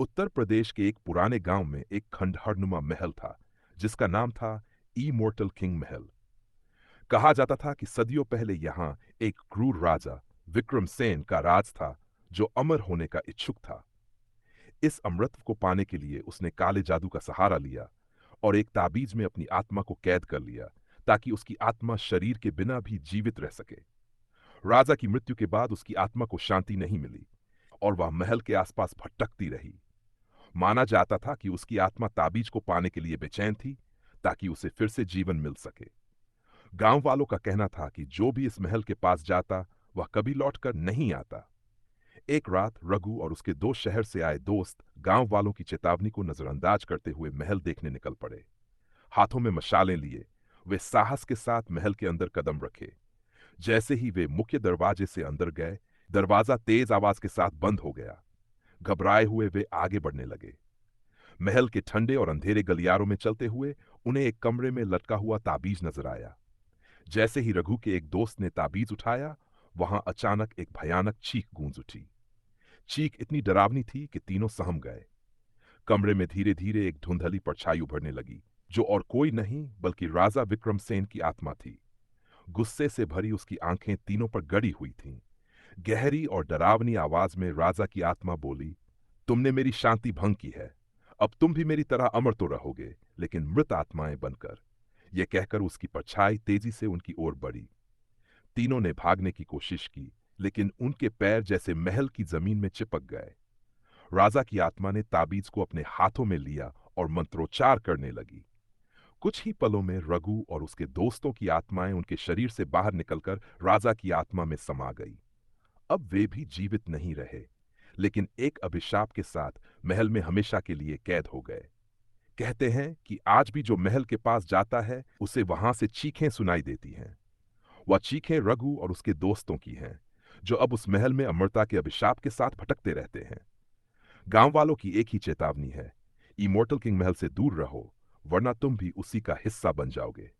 उत्तर प्रदेश के एक पुराने गांव में एक खंडहरनुमा महल था जिसका नाम था इमोर्टल किंग महल। कहा जाता था कि सदियों पहले यहाँ एक क्रूर राजा विक्रमसेन का राज था जो अमर होने का इच्छुक था। इस अमरत्व को पाने के लिए उसने काले जादू का सहारा लिया और एक ताबीज में अपनी आत्मा को कैद कर लिया ताकि उसकी आत्मा शरीर के बिना भी जीवित रह सके। राजा की मृत्यु के बाद उसकी आत्मा को शांति नहीं मिली और वह महल के आसपास भटकती रही। माना जाता था कि उसकी आत्मा ताबीज को पाने के लिए बेचैन थी ताकि उसे फिर से जीवन मिल सके। गांव वालों का कहना था कि जो भी इस महल के पास जाता वह कभी लौटकर नहीं आता। एक रात रघु और उसके दो शहर से आए दोस्त गांव वालों की चेतावनी को नजरअंदाज करते हुए महल देखने निकल पड़े। हाथों में मशालें लिए वे साहस के साथ महल के अंदर कदम रखे। जैसे ही वे मुख्य दरवाजे से अंदर गए, दरवाजा तेज आवाज के साथ बंद हो गया। घबराए हुए वे आगे बढ़ने लगे। महल के ठंडे और अंधेरे गलियारों में चलते हुए उन्हें एक कमरे में लटका हुआ ताबीज नजर आया। जैसे ही रघु के एक दोस्त ने ताबीज उठाया, वहां अचानक एक भयानक चीख गूंज उठी। चीख इतनी डरावनी थी कि तीनों सहम गए। कमरे में धीरे धीरे एक धुंधली परछाई उभरने लगी जो और कोई नहीं बल्कि राजा विक्रमसेन की आत्मा थी। गुस्से से भरी उसकी आंखें तीनों पर गड़ी हुई थीं। गहरी और डरावनी आवाज में राजा की आत्मा बोली, तुमने मेरी शांति भंग की है। अब तुम भी मेरी तरह अमर तो रहोगे, लेकिन मृत आत्माएं बनकर। यह कहकर उसकी परछाई तेजी से उनकी ओर बढ़ी। तीनों ने भागने की कोशिश की, लेकिन उनके पैर जैसे महल की जमीन में चिपक गए। राजा की आत्मा ने ताबीज को अपने हाथों में लिया और मंत्रोच्चार करने लगी। कुछ ही पलों में रघु और उसके दोस्तों की आत्माएं उनके शरीर से बाहर निकलकर राजा की आत्मा में समा गई। अब वे भी जीवित नहीं रहे, लेकिन एक अभिशाप के साथ महल में हमेशा के लिए कैद हो गए। कहते हैं कि आज भी जो महल के पास जाता है उसे वहां से चीखें सुनाई देती हैं। वह चीखें रघु और उसके दोस्तों की हैं, जो अब उस महल में अमरता के अभिशाप के साथ भटकते रहते हैं। गांव वालों की एक ही चेतावनी है, इमोर्टल किंग महल से दूर रहो, वरना तुम भी उसी का हिस्सा बन जाओगे।